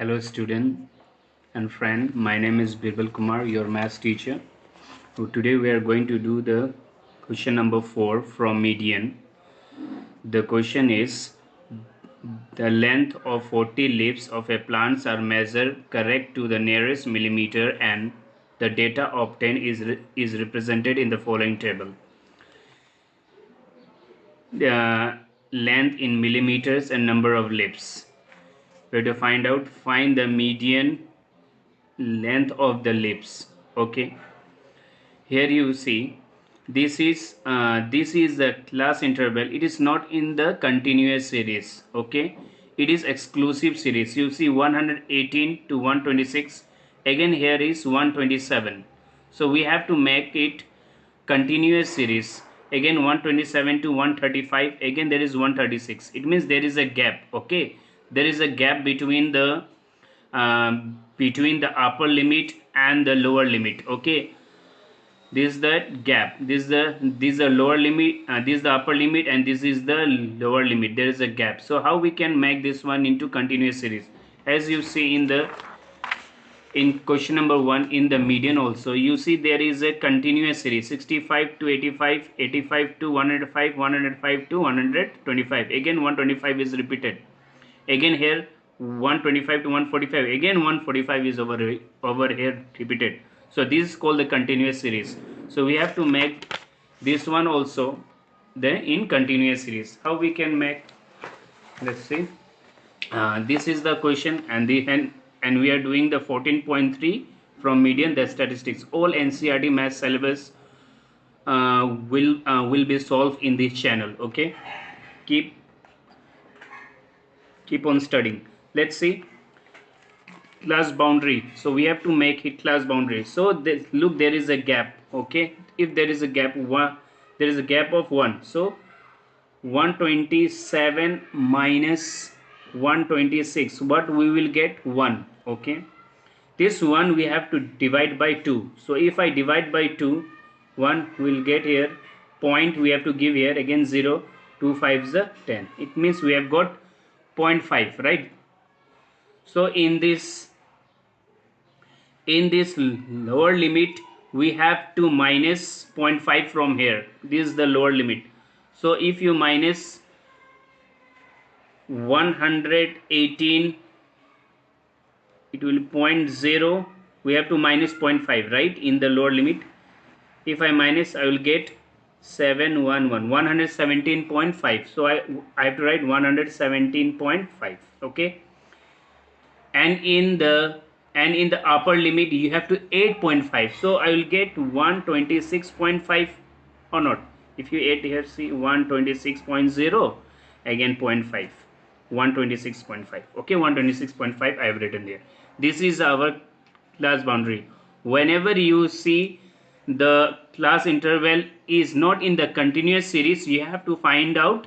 Hello student and friend, my name is Birbal Kumar, your math teacher. So today we are going to do the question number 4 from median. The question is, the length of 40 leaves of a plant are measured correct to the nearest millimeter and the data obtained is represented in the following table. The length in millimeters and number of leaves. We have to find the median length of the leaves. Okay, here you see this is the class interval. It is not in the continuous series. Okay, it is exclusive series. You see 118 to 126, again here is 127, so we have to make it continuous series. Again 127 to 135, again there is 136. It means there is a gap. Okay, there is a gap between the upper limit and the lower limit. Okay, this is the gap. This is the lower limit, this is the upper limit, and this is the lower limit. There is a gap. So how we can make this one into continuous series? As you see in question number 1, in the median also, you see there is a continuous series: 65 to 85, 85 to 105, 105 to 125. Again 125 is repeated. Again here 125 to 145, again 145 is over here repeated. So this is called the continuous series. So we have to make this one also then in continuous series. How we can make? Let's see. This is the question, and we are doing the 14.3 from median, the statistics. All NCERT math syllabus will be solved in this channel. Okay, keep on studying. Let's see. Class boundary. So we have to make it class boundary. So look, there is a gap. Okay, if there is a gap, there is a gap of 1. So 127 minus 126, what we will get? 1. Okay, this one we have to divide by 2. So if I divide by 2, 1 will get here. Point we have to give here, again 0, 2 5s are 10. It means we have got 0.5, right? So in this lower limit we have to minus 0.5 from here. This is the lower limit. So if you minus 118, it will 0.0. We have to minus 0.5, right, in the lower limit. If I minus, I will get 711, 117.5. So I have to write 117.5. Okay, and in the upper limit you have to 8.5. So I will get 126.5 or not. If you add here, see 126.0, again 0.5, 126.5. Okay, 126.5 I have written there. This is our class boundary. Whenever you see the class interval is not in the continuous series, you have to find out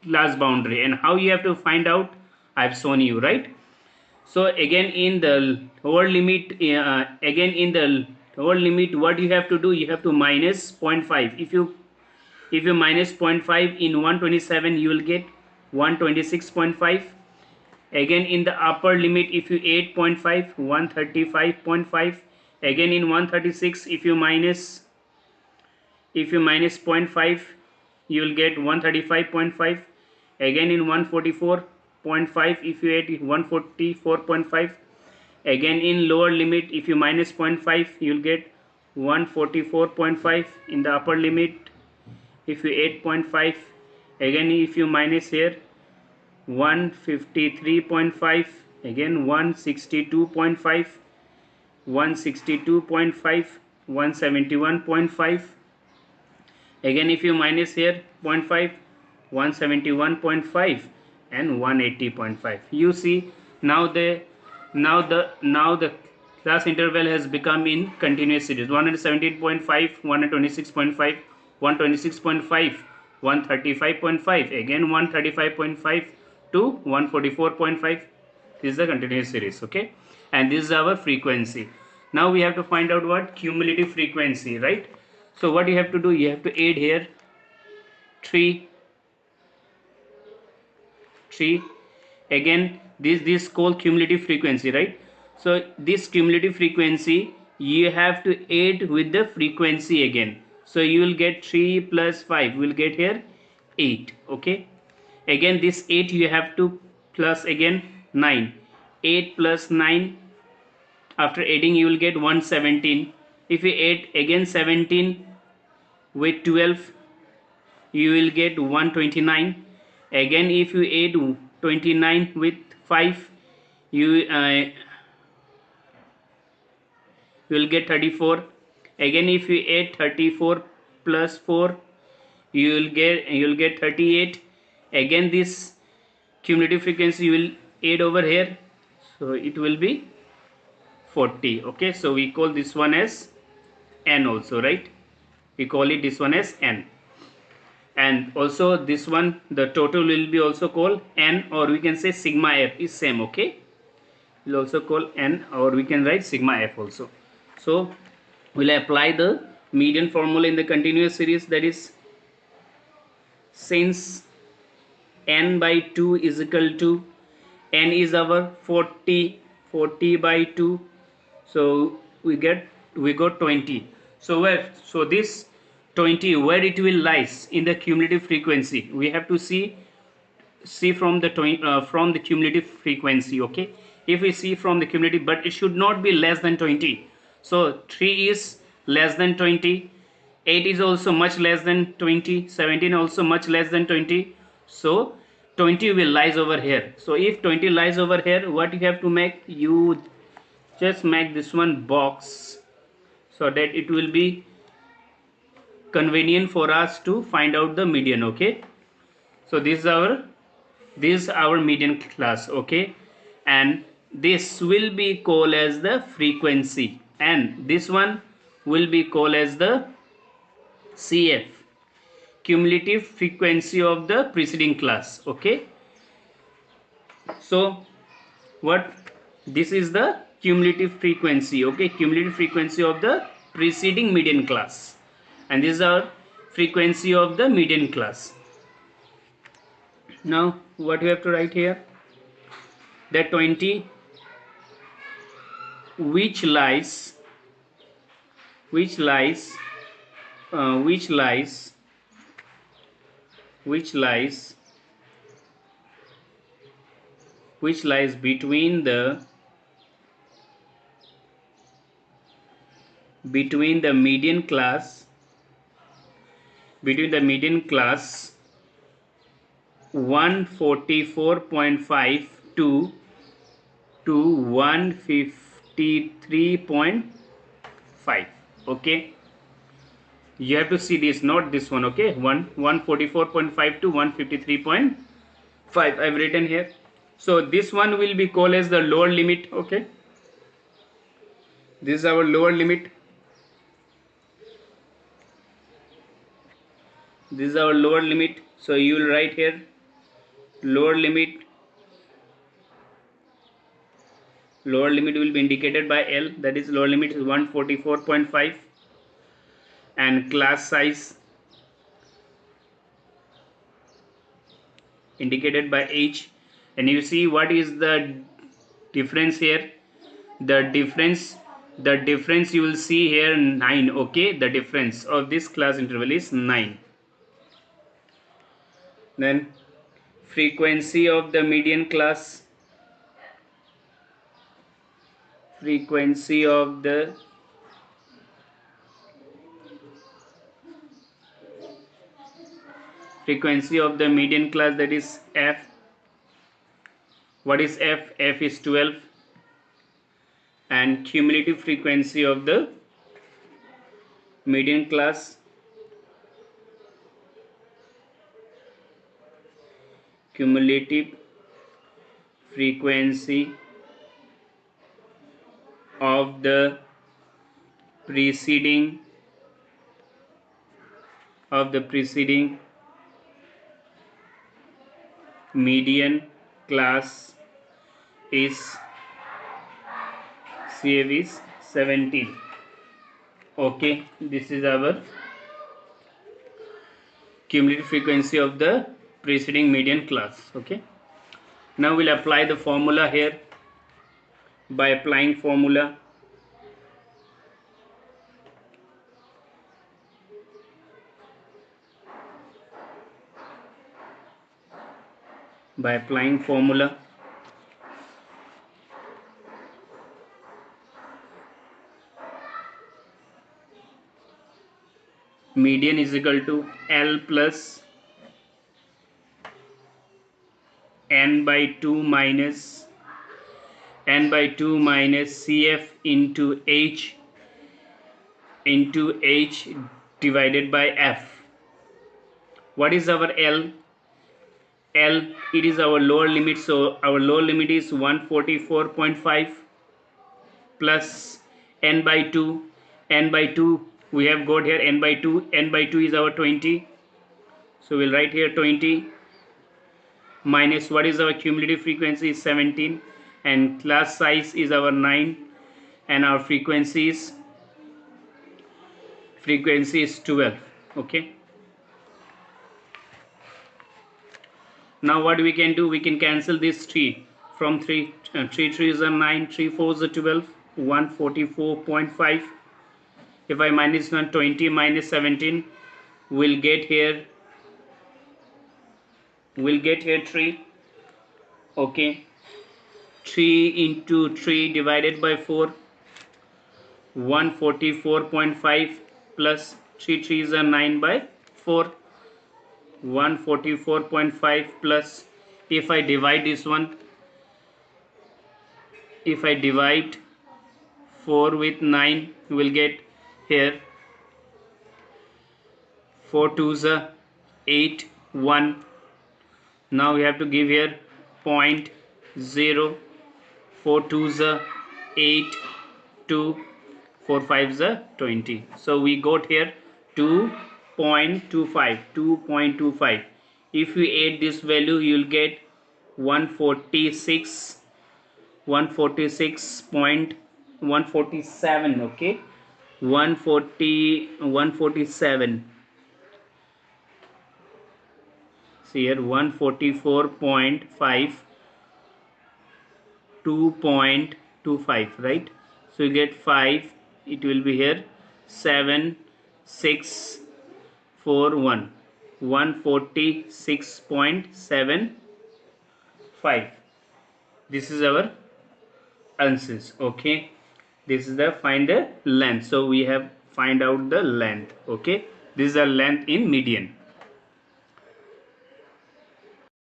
class boundary. And how you have to find out, I have shown you, right? So again in the lower limit, what you have to do? You have to minus 0.5. If you minus 0.5 in 127, you will get 126.5. Again in the upper limit, if you 8.5, 135.5. Again in 136, if you minus 0.5, you will get 135.5. Again in 144.5, if you add 144.5. again in lower limit, if you minus 0.5, you will get 144.5. in the upper limit, if you 8.5, again if you minus here 153.5, again 162.5, 162.5, 171.5. again if you minus here 0.5, 171.5, and 180.5. You see now the class interval has become in continuous series: 117.5, 126.5, 126.5, 135.5, again 135.5 to 144.5. This is the continuous series. Okay, and this is our frequency. Now we have to find out what? Cumulative frequency, right? So what you have to do? You have to add here 3 Again, this called cumulative frequency, right? So this cumulative frequency you have to add with the frequency again. So you will get 3 plus 5 will get here 8. Okay, again this 8 you have to plus again 9. 8 plus 9, after adding you will get 117. If you add again 17 with 12, you will get 129. Again if you add 29 with 5, you will get 34. Again if you add 34 plus 4, you will get 38. Again this cumulative frequency you will add over here, so it will be 40. Okay, so we call this one as n also, right? We call it this one as n. And also this one, the total will be also called n, or we can say sigma f is same. Okay, we'll also call n, or we can write sigma f also. So we'll apply the median formula in the continuous series, that is, since n by 2 is equal to, n is our 40 by 2, so we got 20. So this 20, where it will lies in the cumulative frequency, we have to see from the from the cumulative frequency. Okay, if we see from the cumulative, but it should not be less than 20. So 3 is less than 20, 8 is also much less than 20, 17 also much less than 20. So 20 will lies over here. So if 20 lies over here, what you have to make, you just make this one box, so that it will be convenient for us to find out the median. Okay, so this is our median class. Okay, and this will be called as the frequency, and this one will be called as the CF, cumulative frequency of the preceding class. Okay, so what, this is the cumulative frequency. Okay, cumulative frequency of the preceding median class, and this is our frequency of the median class. Now what we have to write here, that 20 which lies which lies which lies which lies which lies between the median class, 144.5 to 153.5. okay, you have to see this, not this one. Okay, 144.5 to 153.5 I've written here. So this one will be called as the lower limit. Okay, this is our lower limit. This is our lower limit. So you will write here lower limit. Lower limit will be indicated by L, that is lower limit is 144.5, and class size indicated by H. And you see what is the difference here, the difference you will see here 9. Okay, the difference of this class interval is 9. Then frequency of the median class, frequency of the median class, that is F. What is F? F is 12. And cumulative frequency of the median class, cumulative frequency of the preceding median class is CF is 17. Okay, this is our cumulative frequency of the preceding median class. Okay, Now we'll apply the formula here. By applying formula, median is equal to L plus n by 2 minus CF into H divided by F. What is our L? It is our lower limit, so our lower limit is 144.5 plus n by 2. We have got here n by 2 is our 20, so we'll write here 20 minus what is our cumulative frequency is 17, and class size is our 9, and our frequency is 12. Okay, now what we can do, we can cancel this 3 from 3 3s are 9, 3 4s are 12, 144.5. if I minus 20 minus 17, we'll get here 3. Okay, 3 into 3 divided by 4, 144.5 plus 3 3s are 9 by 4, 144.5 plus, if I divide this one, if I divide 4 with 9, you will get here 4 2s are 8, 1. Now we have to give here 0.0, 4 2s are 8, 2, 4 5s are 20. So we got here 2.25. If we add this value, you will get 147. Okay, 147. See here 144.5, 2.25, right? So you get 5, it will be here 7 6 4 1, 146.75. this is our answers. Okay, this is the find the length, so we have find out the length. Okay, this is the length in median.